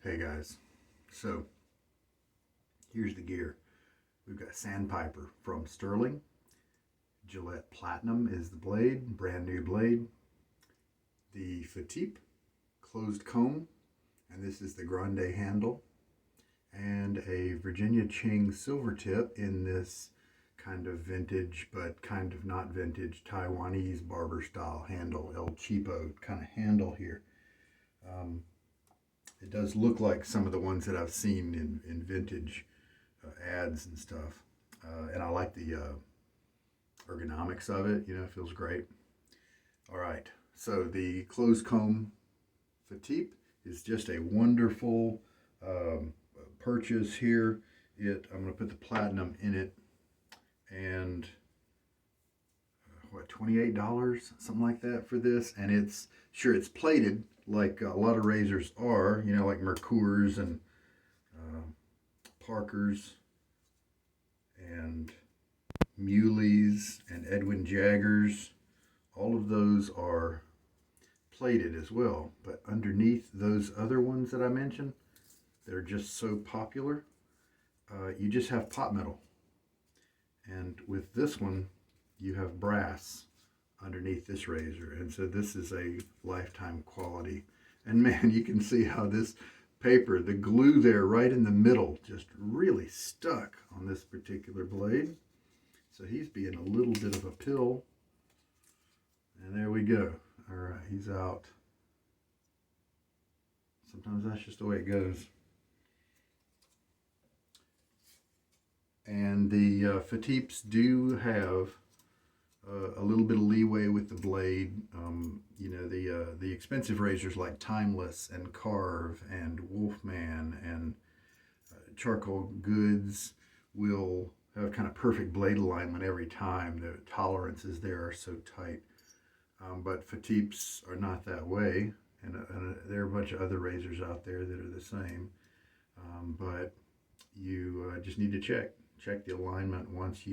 Hey guys, so here's the gear. We've got Sandpiper from Stirling. Gillette Platinum is the blade, brand new blade. The Fatip closed comb, and this is the grande handle. And a Virginia Cheng Silvertip in this kind of vintage, but kind of not vintage, Taiwanese barber style handle, El Cheapo kind of handle here. It does look like some of the ones that I've seen in vintage ads and stuff. And I like the ergonomics of it, it feels great. All right, so the closed comb Fatip is just a wonderful purchase here. I'm going to put the platinum in it, and what, $28, something like that for this. And it's plated like a lot of razors are, like Mercurs and Parkers and Muleys and Edwin Jaggers. All of those are plated as well, but underneath those other ones that I mentioned that are just so popular, you just have pot metal. And with this one, you have brass underneath this razor, and so this is a lifetime quality. And man, you can see how this paper, the glue there right in the middle, just really stuck on this particular blade. So he's being a little bit of a pill, and there we go. All right, he's out. Sometimes that's just the way it goes. And the Fatips do have a little bit of leeway with the blade. The expensive razors like Timeless and Carve and Wolfman and Charcoal Goods will have kind of perfect blade alignment every time. The tolerances there are so tight. But Fatips are not that way, and there are a bunch of other razors out there that are the same. But you just need to check the alignment once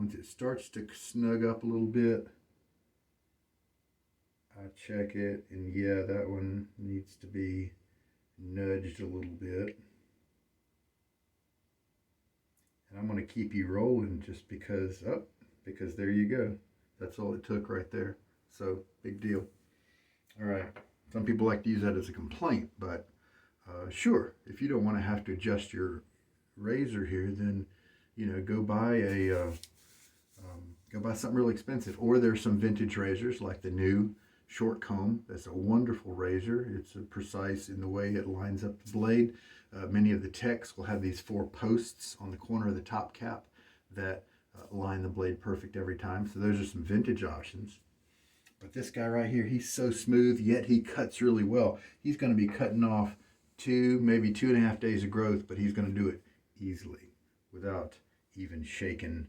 it starts to snug up a little bit. I check it, and yeah, that one needs to be nudged a little bit. And I'm going to keep you rolling just because there you go. That's all it took right there. So, big deal. All right. Some people like to use that as a complaint, but sure, if you don't want to have to adjust your razor here, then go buy something really expensive. Or there's some vintage razors like the new short comb. That's a wonderful razor. It's precise in the way it lines up the blade. Many of the techs will have these 4 posts on the corner of the top cap that line the blade perfect every time. So those are some vintage options. But this guy right here, he's so smooth, yet he cuts really well. He's going to be cutting off 2, maybe 2.5 days of growth, but he's going to do it easily without even shaking.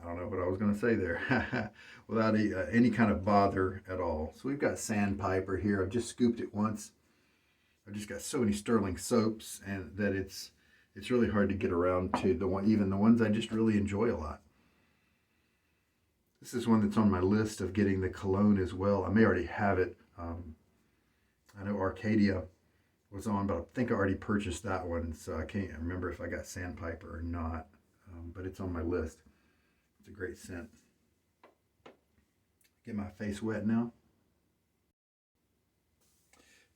I don't know what I was going to say there. Without any kind of bother at all. So we've got Sandpiper here. I've just scooped it once. I've just got so many Stirling soaps, and that it's really hard to get around to even the ones I just really enjoy a lot. This is one that's on my list of getting the cologne as well. I may already have it. I know Arcadia was on, but I think I already purchased that one, so I can't remember if I got Sandpiper or not. But it's on my list. It's a great scent. Get my face wet now.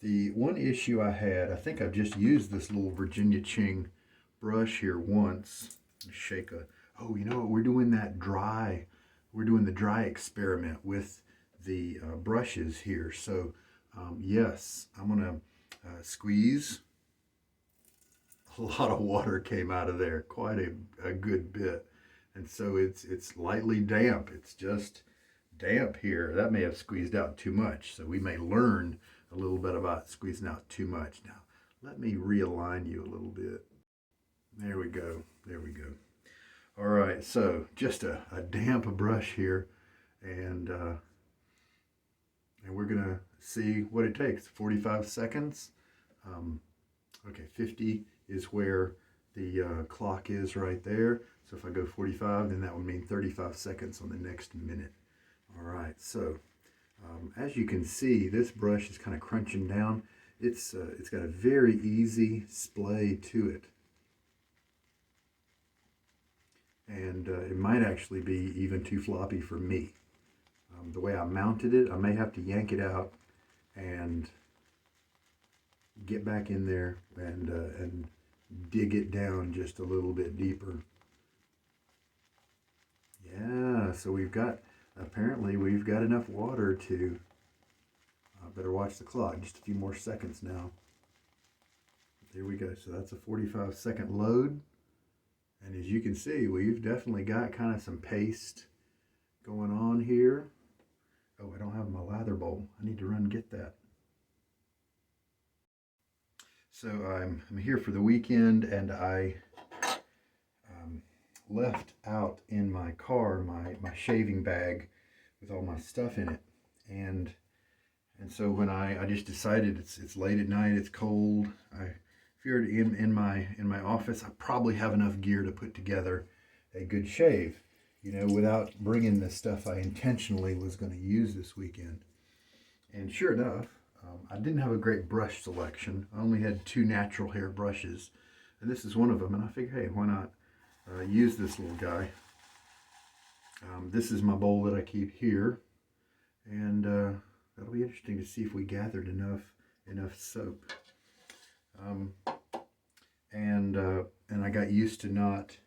The one issue I had, I think I've just used this little Virginia Cheng brush here once. Shake oh, you know what? We're doing the dry experiment with the brushes here. So yes, I'm gonna squeeze. A lot of water came out of there, quite a good bit. And so it's lightly damp. It's just damp here. That may have squeezed out too much. So we may learn a little bit about squeezing out too much. Now, let me realign you a little bit. There we go. There we go. All right, so just a damp brush here, and we're gonna see what it takes. 45 seconds. Okay, 50 is where the clock is right there. So if I go 45, then that would mean 35 seconds on the next minute. All right, so As you can see, this brush is kind of crunching down. It's got a very easy splay to it. And it might actually be even too floppy for me. The way I mounted it, I may have to yank it out and get back in there and dig it down just a little bit deeper. Yeah, so apparently we've got enough water to, better watch the clock, just a few more seconds now. There we go, so that's a 45-second load. And as you can see, we've definitely got kind of some paste going on here. Oh, I don't have my lather bowl. I need to run and get that. So I'm here for the weekend, and I left out in my car my shaving bag with all my stuff in it. And so when I just decided it's late at night, it's cold, I figured in my office I probably have enough gear to put together a good shave, without bringing the stuff I intentionally was going to use this weekend. And sure enough, I didn't have a great brush selection. I only had 2 natural hair brushes, and this is one of them. And I figured, hey, why not use this little guy? This is my bowl that I keep here, and that'll be interesting to see if we gathered enough soap. And I got used to not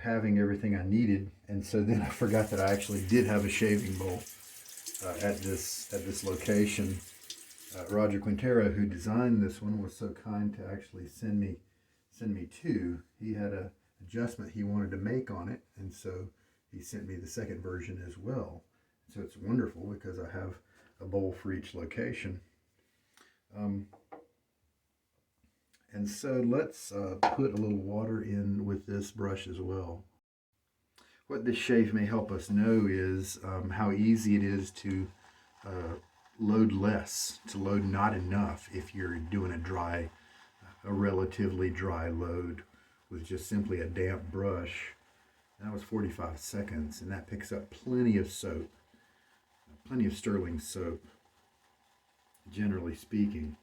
having everything I needed, and so then I forgot that I actually did have a shaving bowl at this location. Roger Quintero, who designed this one, was so kind to actually send me 2. He had a adjustment he wanted to make on it, and so he sent me the second version as well. So it's wonderful because I have a bowl for each location. And so let's put a little water in with this brush as well. What this shave may help us know is how easy it is to load less, to load not enough if you're doing a relatively dry load with just simply a damp brush. That was 45 seconds, and that picks up plenty of soap, plenty of Stirling soap, generally speaking.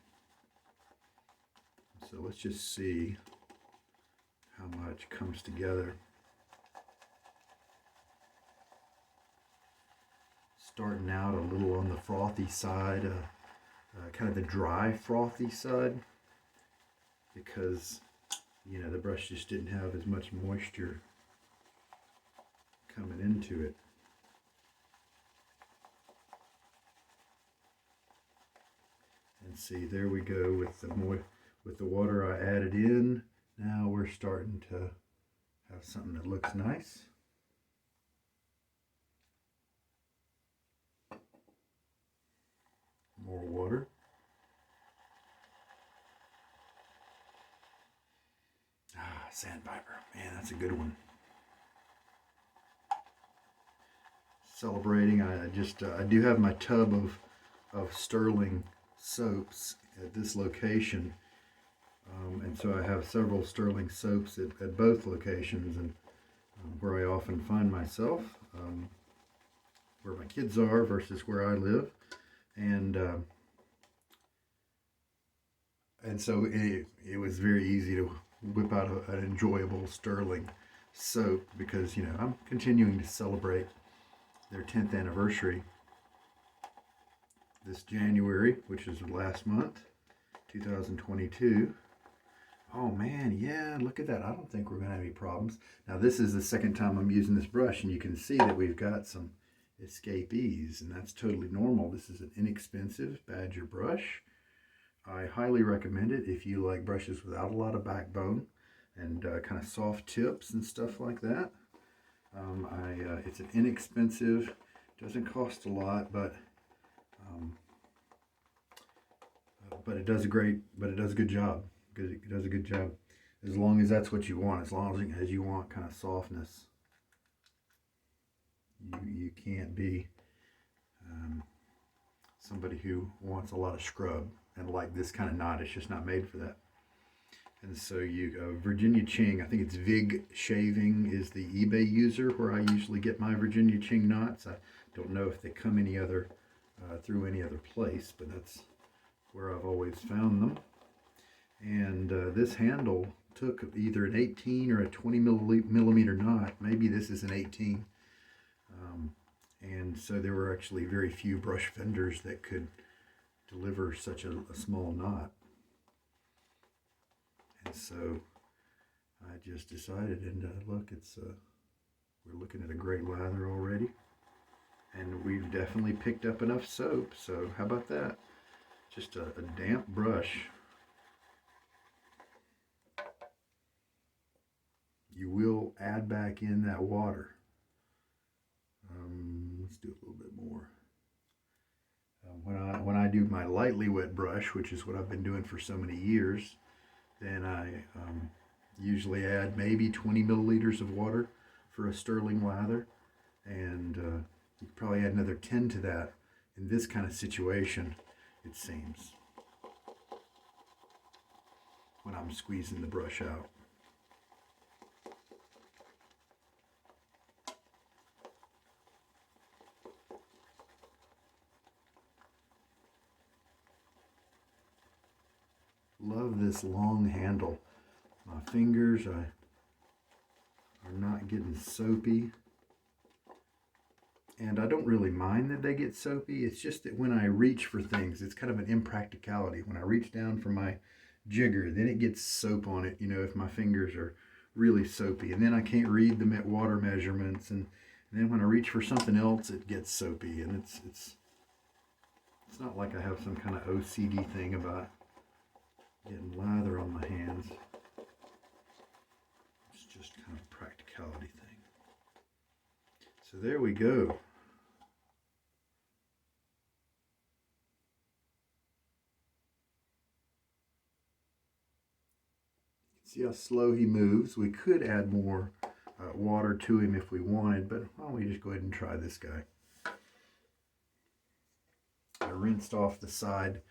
So let's just see how much comes together. Starting out a little on the frothy side, kind of the dry frothy side, because the brush just didn't have as much moisture coming into it. And see, there we go with the water I added in. Now we're starting to have something that looks nice. More water. Sandpiper, man, that's a good one. Celebrating, I do have my tub of Stirling soaps at this location, and so I have several Stirling soaps at both locations, and where I often find myself, where my kids are versus where I live, and so it was very easy to whip out an enjoyable Stirling soap because I'm continuing to celebrate their 10th anniversary this January, which is last month, 2022. Oh man, yeah, look at that. I don't think we're going to have any problems. Now this is the second time I'm using this brush, and you can see that we've got some escapees, and that's totally normal. This is an inexpensive Badger brush. I highly recommend it if you like brushes without a lot of backbone and kind of soft tips and stuff like that. It's an inexpensive, doesn't cost a lot, but it does a good job. It does a good job as long as that's what you want. As long as you want kind of softness, you can't be somebody who wants a lot of scrub. And like this kind of knot, it's just not made for that. And so Virginia Cheng, I think it's VigShaving is the eBay user where I usually get my Virginia Cheng knots. I don't know if they come any other through any other place, but that's where I've always found them. And this handle took either an 18 or a 20 millimeter knot. Maybe this is an 18. And so there were actually very few brush vendors that could deliver such a small knot. And so I just decided, and look, it's we're looking at a great lather already. And we've definitely picked up enough soap, so how about that? Just a damp brush. You will add back in that water. Let's do a little bit more. When I do my lightly wet brush, which is what I've been doing for so many years, then I usually add maybe 20 milliliters of water for a sterling lather, and you could probably add another 10 to that in this kind of situation, it seems, when I'm squeezing the brush out. Love this long handle. My fingers are not getting soapy. And I don't really mind that they get soapy. It's just that when I reach for things, it's kind of an impracticality. When I reach down for my jigger, then it gets soap on it, you know, if my fingers are really soapy. And then I can't read the water measurements. And then when I reach for something else, it gets soapy. And it's not like I have some kind of OCD thing about getting lather on my hands. It's just kind of a practicality thing. So there we go. See how slow he moves. We could add more water to him if we wanted, but why don't we just go ahead and try this guy. I rinsed off the side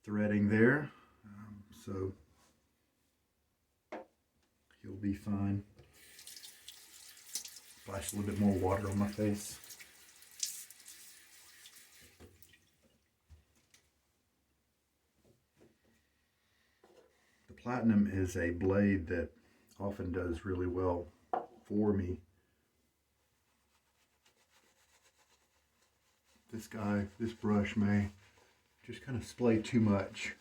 threading there. So he'll be fine. Splash a little bit more water on my face. The Platinum is a blade that often does really well for me. This brush may just kind of splay too much,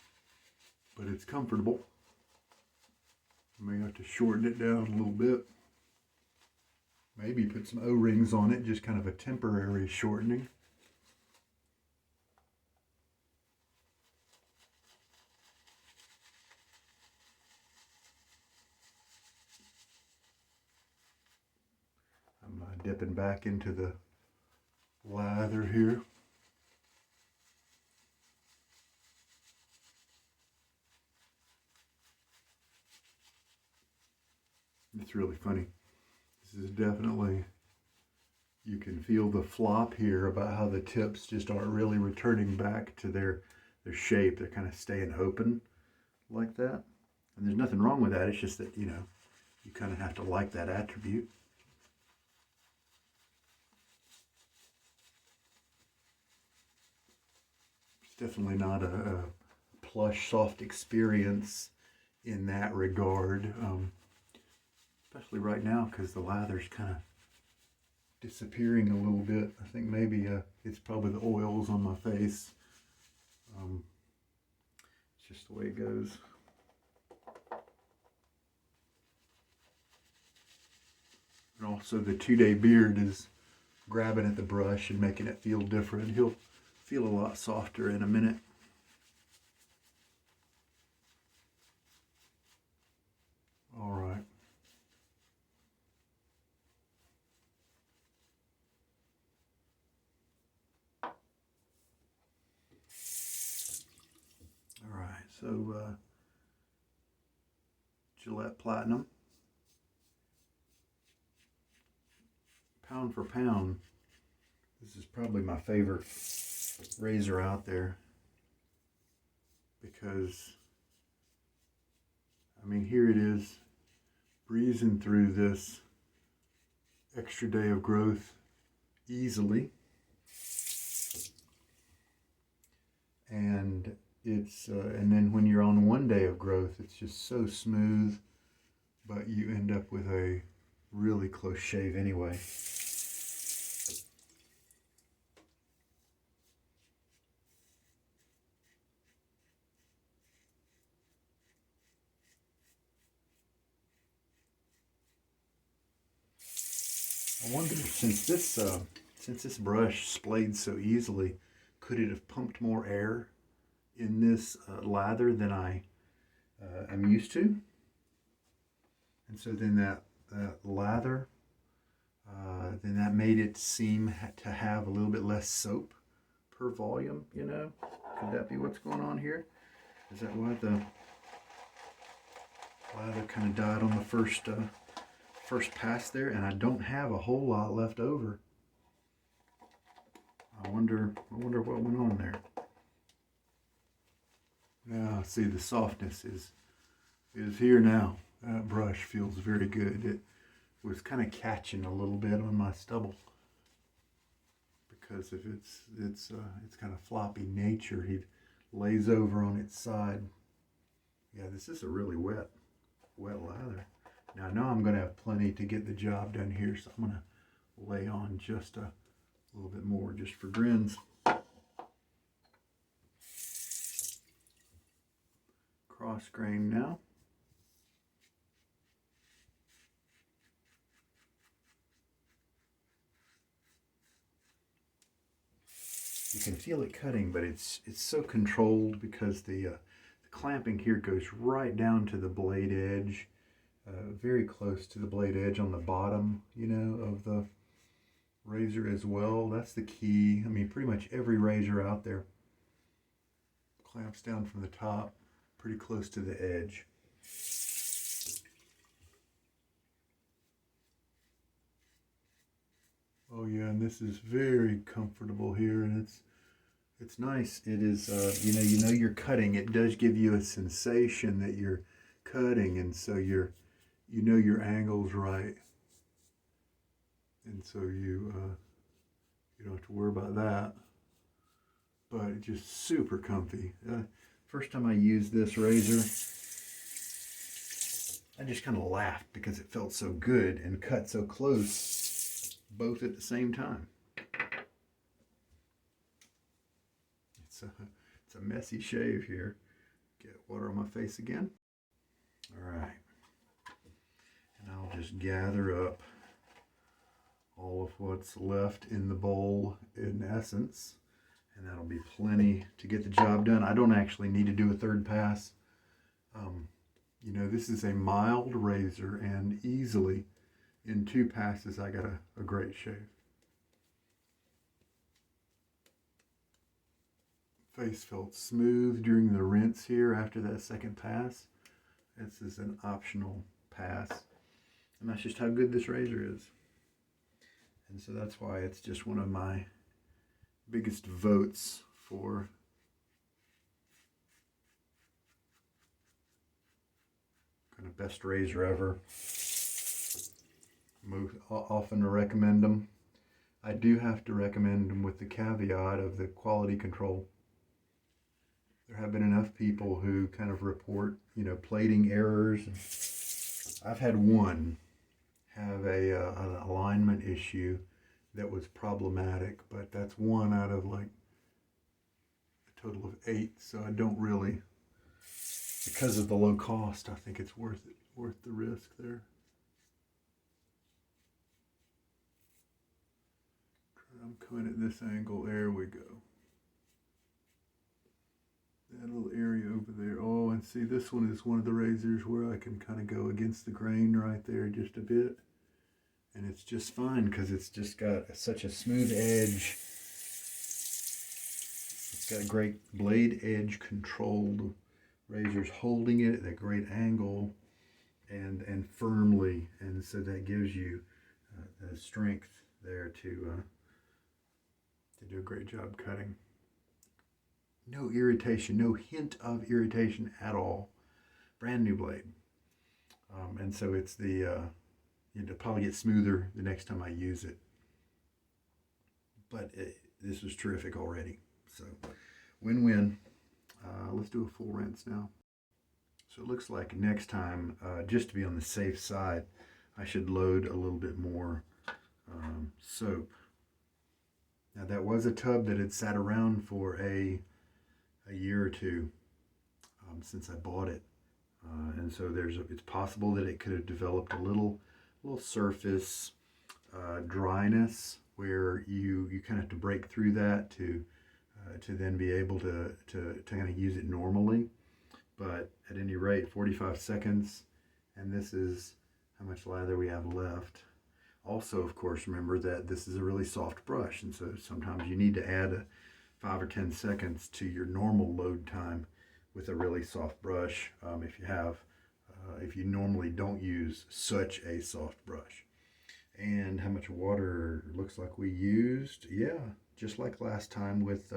but it's comfortable. I may have to shorten it down a little bit. Maybe put some O-rings on it, just kind of a temporary shortening. I'm dipping back into the lather here. It's really funny. This is definitely, you can feel the flop here about how the tips just aren't really returning back to their shape. They're kind of staying open like that. And there's nothing wrong with that. It's just that, you know, you kind of have to like that attribute. It's definitely not a plush, soft experience in that regard. Especially right now, because the lather's kind of disappearing a little bit. I think maybe it's probably the oils on my face. It's just the way it goes. And also the 2-day beard is grabbing at the brush and making it feel different. He'll feel a lot softer in a minute. All right. So Gillette Platinum, pound for pound, this is probably my favorite razor out there, because I mean, here it is, breezing through this extra day of growth easily. and it's and then when you're on one day of growth, it's just so smooth, but you end up with a really close shave anyway. I wonder, since this brush splayed so easily, could it have pumped more air in this lather than I am used to? And so then that lather, then that made it seem to have a little bit less soap per volume, you know? Could that be what's going on here? Is that why the lather kind of died on the first pass there, and I don't have a whole lot left over. I wonder what went on there. Now, see, the softness is here now. That brush feels very good. It was kind of catching a little bit on my stubble because of its kind of floppy nature. It lays over on its side. Yeah, this is a really wet lather. Now I know I'm going to have plenty to get the job done here, so I'm going to lay on just a little bit more just for grins. Cross grain now. You can feel it cutting, but it's so controlled because the clamping here goes right down to the blade edge. Very close to the blade edge on the bottom, you know, of the razor as well. That's the key. I mean, pretty much every razor out there clamps down from the top pretty close to the edge. Oh yeah, and this is very comfortable here, and it's nice. It is, you know you're cutting. It does give you a sensation that you're cutting, and so you know your angle's right, and so you don't have to worry about that. But it's just super comfy. First time I used this razor, I just kind of laughed because it felt so good and cut so close, both at the same time. It's a messy shave here. Get water on my face again. All right. And I'll just gather up all of what's left in the bowl in essence, and that'll be plenty to get the job done. I don't actually need to do a third pass. You know, this is a mild razor, and easily in 2 passes I got a great shave. Face felt smooth during the rinse here after that second pass. This is an optional pass, and that's just how good this razor is. And so that's why it's just one of my biggest votes for kind of best razor ever. Often to recommend them. I do have to recommend them with the caveat of the quality control. There have been enough people who kind of report, you know, plating errors. I've had one have an alignment issue that was problematic, but that's one out of like a total of 8. So I don't really, because of the low cost, I think it's worth the risk there. I'm coming at this angle. There we go. That little area over there. Oh, and see, this one is one of the razors where I can kind of go against the grain right there just a bit. And it's just fine because it's just got such a smooth edge. It's got great blade edge controlled. Razors holding it at a great angle and firmly. And so that gives you the strength there to do a great job cutting. No irritation, no hint of irritation at all. Brand new blade. And so it's it'll probably get smoother the next time I use it. But this was terrific already. So Win-win. Let's do a full rinse now. So it looks like next time, just to be on the safe side, I should load a little bit more soap. Now that was a tub that had sat around for a year or two since I bought it. And so it's possible that it could have developed a little surface dryness where you kind of have to break through that to then be able to kind of use it normally. But at any rate, 45 seconds, and this is how much lather we have left. Also, of course, remember that this is a really soft brush, and so sometimes you need to add 5 or 10 seconds to your normal load time with a really soft brush if you normally don't use such a soft brush. And how much water looks like we used? Yeah, just like last time with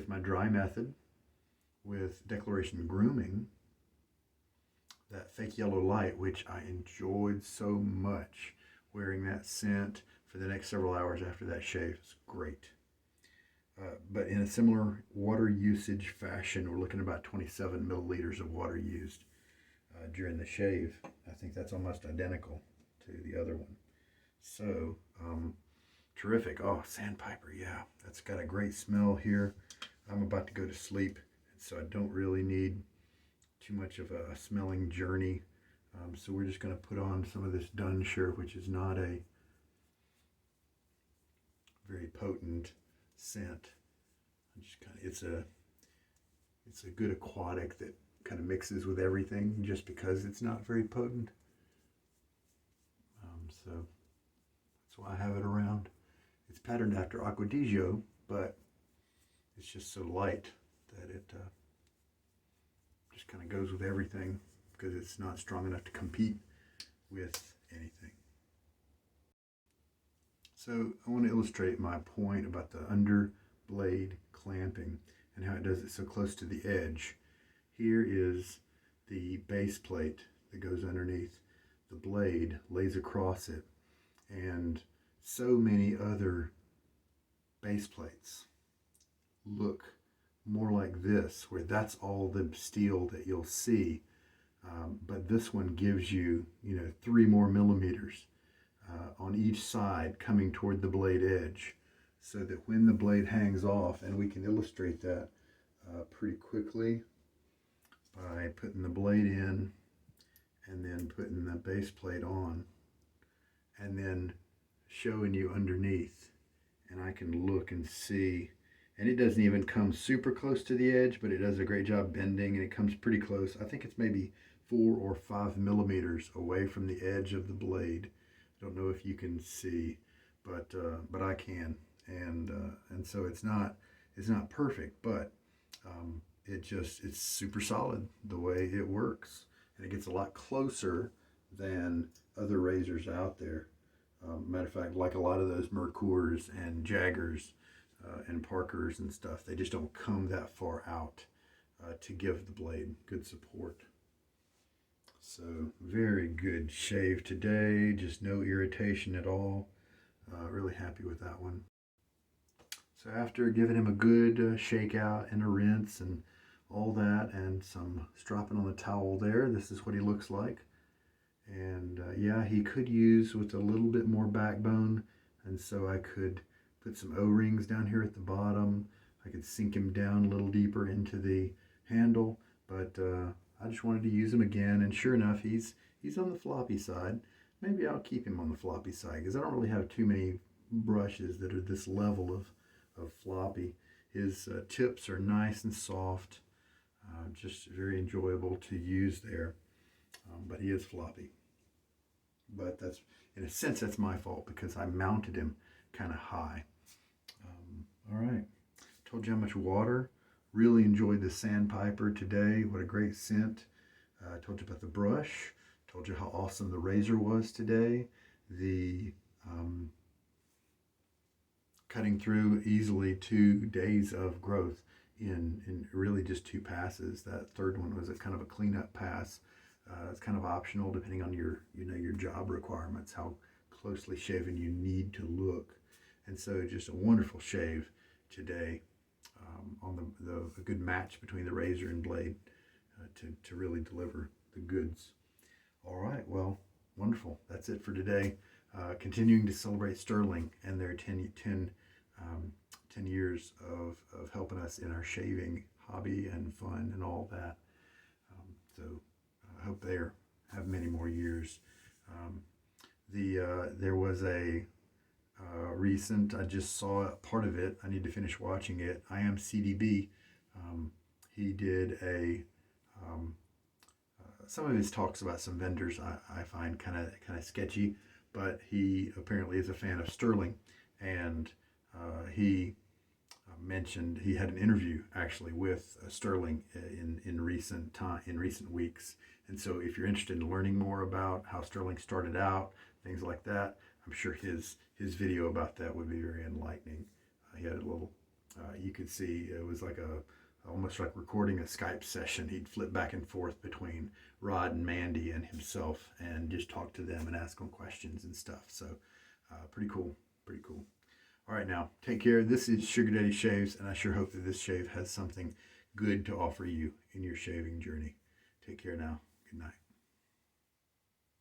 my dry method, with Declaration Grooming, that fake yellow light, which I enjoyed so much. Wearing that scent for the next several hours after that shave is great. But in a similar water usage fashion, we're looking at about 27 milliliters of water used during the shave. I think that's almost identical to the other one. So, terrific. Oh, Sandpiper, yeah, that's got a great smell here. I'm about to go to sleep, so I don't really need too much of a smelling journey. So we're just going to put on some of this Dunshire, which is not a very potent scent. It's a good aquatic that kind of mixes with everything just because it's not very potent. So that's why I have it around. It's patterned after Acqua di Gio, but it's just so light that it just kind of goes with everything, because it's not strong enough to compete with anything. So I want to illustrate my point about the under blade clamping and how it does it so close to the edge. Here is the base plate that goes underneath. The blade lays across it, and so many other base plates look more like this, where that's all the steel that you'll see. But this one gives you, 3 more millimeters on each side coming toward the blade edge, so that when the blade hangs off, and we can illustrate that pretty quickly by putting the blade in and then putting the base plate on and then showing you underneath, and I can look and see. And it doesn't even come super close to the edge, but it does a great job bending, and it comes pretty close. I think it's maybe 4 or 5 millimeters away from the edge of the blade. I don't know if you can see, but I can, and so it's not perfect, but it's super solid the way it works, and it gets a lot closer than other razors out there. Matter of fact, like a lot of those Mercurs and Jaggers and Parkers and stuff, they just don't come that far out to give the blade good support. So very good shave today, just no irritation at all. Really happy with that one. So after giving him a good shake out and a rinse and all that, and some stropping on the towel there, this is what he looks like. And yeah, he could use with a little bit more backbone, and so I could put some O-rings down here at the bottom. I could sink him down a little deeper into the handle, but I just wanted to use him again, and sure enough, he's on the floppy side. Maybe I'll keep him on the floppy side, because I don't really have too many brushes that are this level of floppy. His tips are nice and soft, just very enjoyable to use there, but he is floppy. But that's, in a sense, that's my fault, because I mounted him kind of high. All right, told you how much water. Really enjoyed the Sandpiper today. What a great scent. Told you about the brush. Told you how awesome the razor was today. The cutting through easily 2 days of growth in really just 2 passes. That third one was a kind of a cleanup pass. It's kind of optional depending on your job requirements, how closely shaven you need to look. And so just a wonderful shave today. on the good match between the razor and blade to really deliver the goods. All right, well, wonderful. That's it for today. Continuing to celebrate Stirling and their 10 years of helping us in our shaving hobby and fun and all that. So I hope they have many more years. There was a recent, I just saw part of it. I need to finish watching it. I Am CDB. He did some of his talks about some vendors I find kind of sketchy, but he apparently is a fan of Stirling, and he mentioned he had an interview actually with Stirling in recent weeks. And so if you're interested in learning more about how Stirling started out, things like that, I'm sure his video about that would be very enlightening. He had a little, you could see it was like almost like recording a Skype session. He'd flip back and forth between Rod and Mandy and himself and just talk to them and ask them questions and stuff. So pretty cool. All right, now take care. This is Sugar Daddy Shaves, and I sure hope that this shave has something good to offer you in your shaving journey. Take care now. Good night.